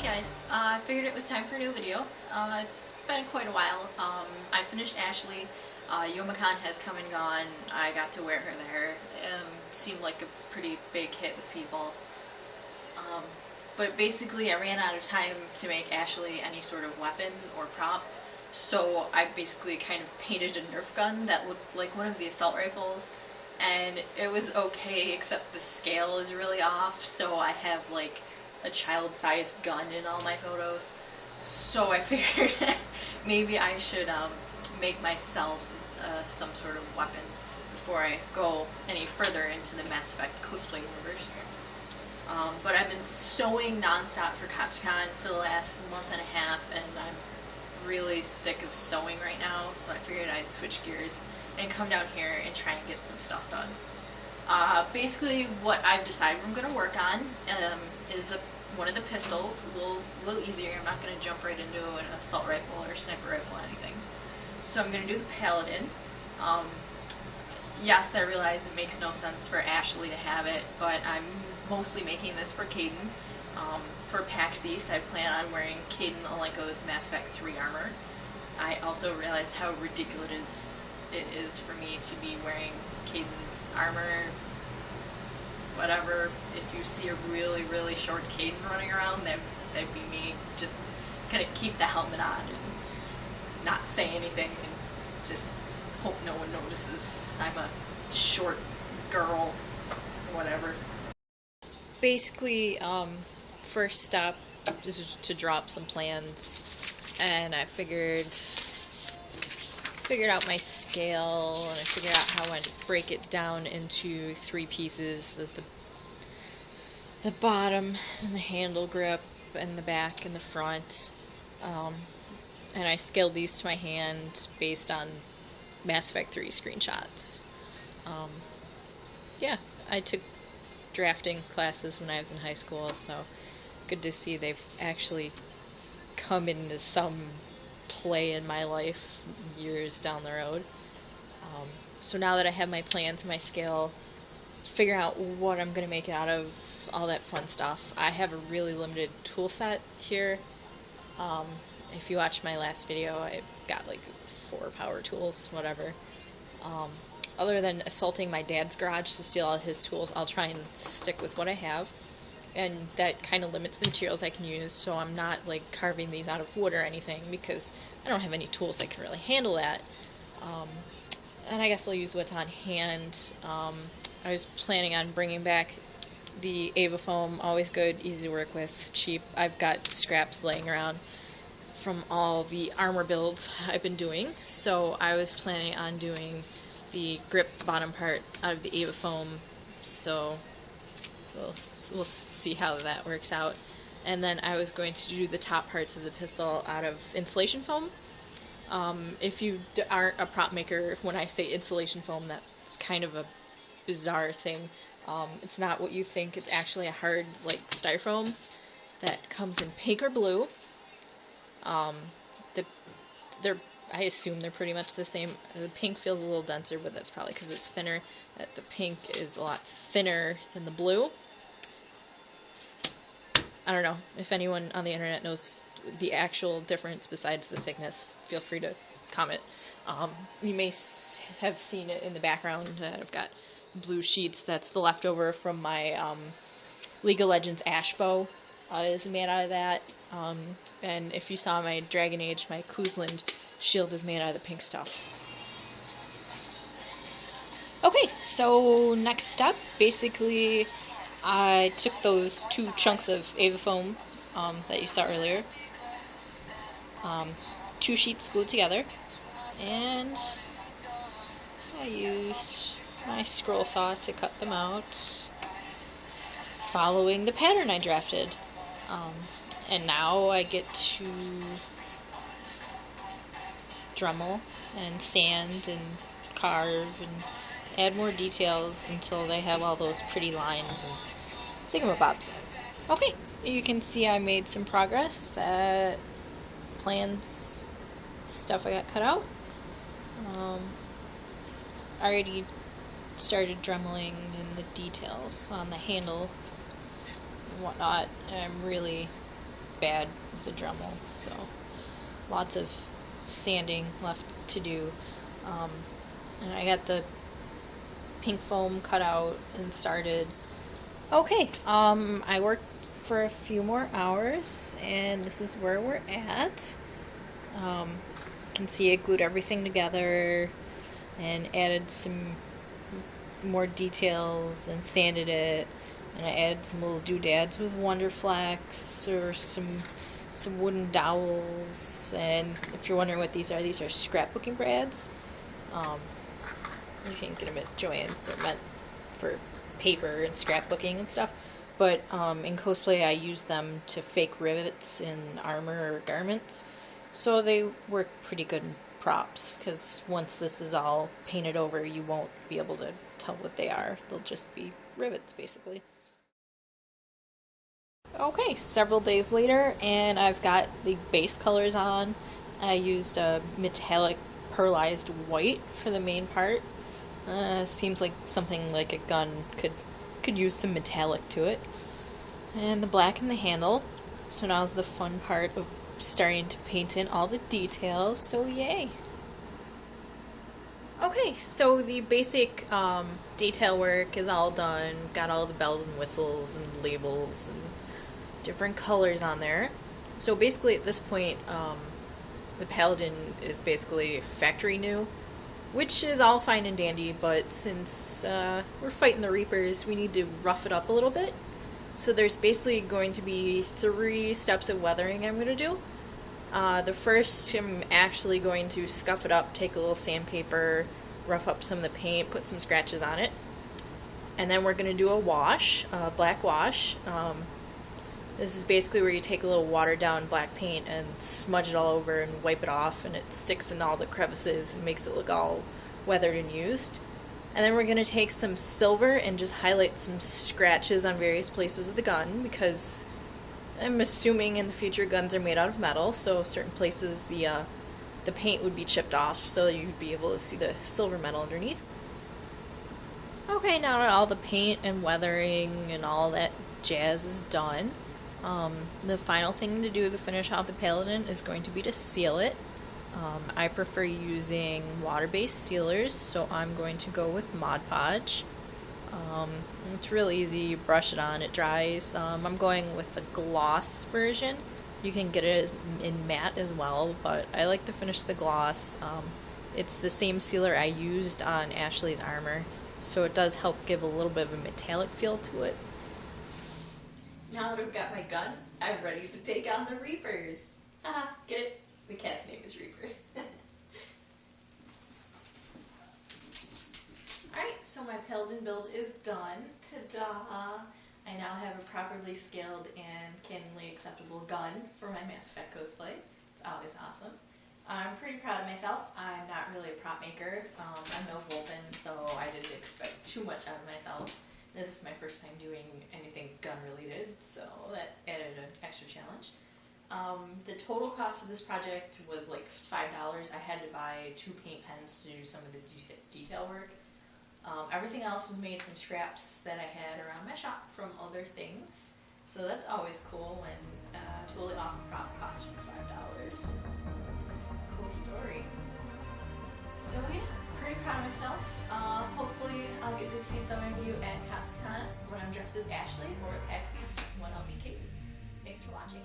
Hey guys, I figured it was time for a new video. It's been quite a while. I finished Ashley. Yomicon has come and gone. I got to wear her there. Seemed like a pretty big hit with people. But basically I ran out of time to make Ashley any sort of weapon or prop. So I basically kind of painted a Nerf gun that looked like one of the assault rifles. And it was okay, except the scale is really off, so I have like a child-sized gun in all my photos. So I figured maybe I should make myself some sort of weapon before I go any further into the Mass Effect cosplay universe. But I've been sewing nonstop for CopsCon for the last month and a half, and I'm really sick of sewing right now, so I figured I'd switch gears and come down here and try and get some stuff done. Basically what I've decided I'm going to work on is one of the pistols, a little easier. I'm not going to jump right into an assault rifle or sniper rifle or anything. So I'm going to do the Paladin. Yes, I realize it makes no sense for Ashley to have it, but I'm mostly making this for Caden. For PAX East, I plan on wearing Caden Alenko's Mass Effect 3 armor. I also realized how ridiculous it is for me to be wearing Caden's armor. Whatever, if you see a really, really short Caden running around, that'd be me. Just kind of keep the helmet on and not say anything and just hope no one notices I'm a short girl or whatever. Basically, first step is to drop some plans, and I figured out my scale, and I figured out how I'd break it down into 3 pieces: the bottom and the handle grip and the back and the front. And I scaled these to my hand based on Mass Effect 3 screenshots. Yeah, I took drafting classes when I was in high school, so good to see they've actually come into some play in my life years down the road. So now that I have my plans and my scale, figure out what I'm going to make it out of, all that fun stuff. I have a really limited tool set here. If you watched my last video, I got like 4 power tools, whatever. Other than assaulting my dad's garage to steal all his tools, I'll try and stick with what I have. And that kind of limits the materials I can use, so I'm not like carving these out of wood or anything, because I don't have any tools that can really handle that. And I guess I'll use what's on hand. I was planning on bringing back the Ava foam, always good, easy to work with, cheap. I've got scraps laying around from all the armor builds I've been doing, so I was planning on doing the grip bottom part out of the Ava foam, so we'll see how that works out. And then I was going to do the top parts of the pistol out of insulation foam. If you aren't a prop maker, when I say insulation foam, that's kind of a bizarre thing. It's not what you think. It's actually a hard, like, styrofoam that comes in pink or blue. I assume they're pretty much the same. The pink feels a little denser, but that's probably because it's thinner. The pink is a lot thinner than the blue. I don't know. If anyone on the internet knows the actual difference besides the thickness, feel free to comment. You may have seen it in the background. I've got blue sheets. That's the leftover from my League of Legends Ash bow. Is made out of that. And if you saw my Dragon Age, my Kuzland shield is made out of the pink stuff. Okay, so next step, basically I took those 2 chunks of Ava foam that you saw earlier, 2 sheets glued together, and I used my scroll saw to cut them out, following the pattern I drafted. And now I get to Dremel and sand and carve and add more details until they have all those pretty lines and thingamabobs. Okay, you can see I made some progress. That plans stuff I got cut out. I already started dremeling in the details on the handle and whatnot, and I'm really bad with the Dremel, so lots of sanding left to do. And I got the pink foam cut out and started. Okay, I worked for a few more hours, and this is where we're at. You can see I glued everything together and added some more details and sanded it, and I added some little doodads with Wonderflex or some wooden dowels. And if you're wondering what these are scrapbooking brads. You can get them at Joann's. They're meant for paper and scrapbooking and stuff. But in Cosplay, I use them to fake rivets in armor or garments. So they work pretty good in props, because once this is all painted over, you won't be able to tell what they are. They'll just be rivets, basically. Okay, several days later, and I've got the base colors on. I used a metallic pearlized white for the main part. Seems like something like a gun could use some metallic to it. And the black in the handle. So now's the fun part of starting to paint in all the details, so yay! Okay, so the basic detail work is all done. Got all the bells and whistles and labels and different colors on there. So basically at this point, the Paladin is basically factory new, which is all fine and dandy, but since we're fighting the Reapers, we need to rough it up a little bit. So there's basically going to be 3 steps of weathering I'm going to do. The first, I'm actually going to scuff it up, take a little sandpaper, rough up some of the paint, put some scratches on it. And then we're going to do a wash, a black wash. This is basically where you take a little watered down black paint and smudge it all over and wipe it off, and it sticks in all the crevices and makes it look all weathered and used. And then we're going to take some silver and just highlight some scratches on various places of the gun, because I'm assuming in the future guns are made out of metal, so certain places the paint would be chipped off so that you'd be able to see the silver metal underneath. Okay, now that all the paint and weathering and all that jazz is done, the final thing to do to finish off the Paladin is going to be to seal it. I prefer using water-based sealers, so I'm going to go with Mod Podge. It's real easy, you brush it on, it dries. I'm going with the gloss version. You can get it in matte as well, but I like to finish the gloss. It's the same sealer I used on Ashley's armor, so it does help give a little bit of a metallic feel to it. Now that I've got my gun, I'm ready to take on the Reapers. Haha, get it? The cat's name is Reaper. Alright, so my Paladin build is done. Ta-da! I now have a properly scaled and canonly acceptable gun for my Mass Effect cosplay. It's always awesome. I'm pretty proud of myself. I'm not really a prop maker. I'm no Vulcan, so I didn't expect too much out of myself. This is my first time doing anything gun related, so that added an extra challenge. The total cost of this project was like $5. I had to buy 2 paint pens to do some of the detail work. Everything else was made from scraps that I had around my shop from other things. So that's always cool when a totally awesome prop costs you $5. Cool story. So yeah, pretty proud of myself. Hopefully I'll get to see some of you at ConsCon when I'm dressed as Ashley, or at PAX East when I'll be Kate. Thanks for watching.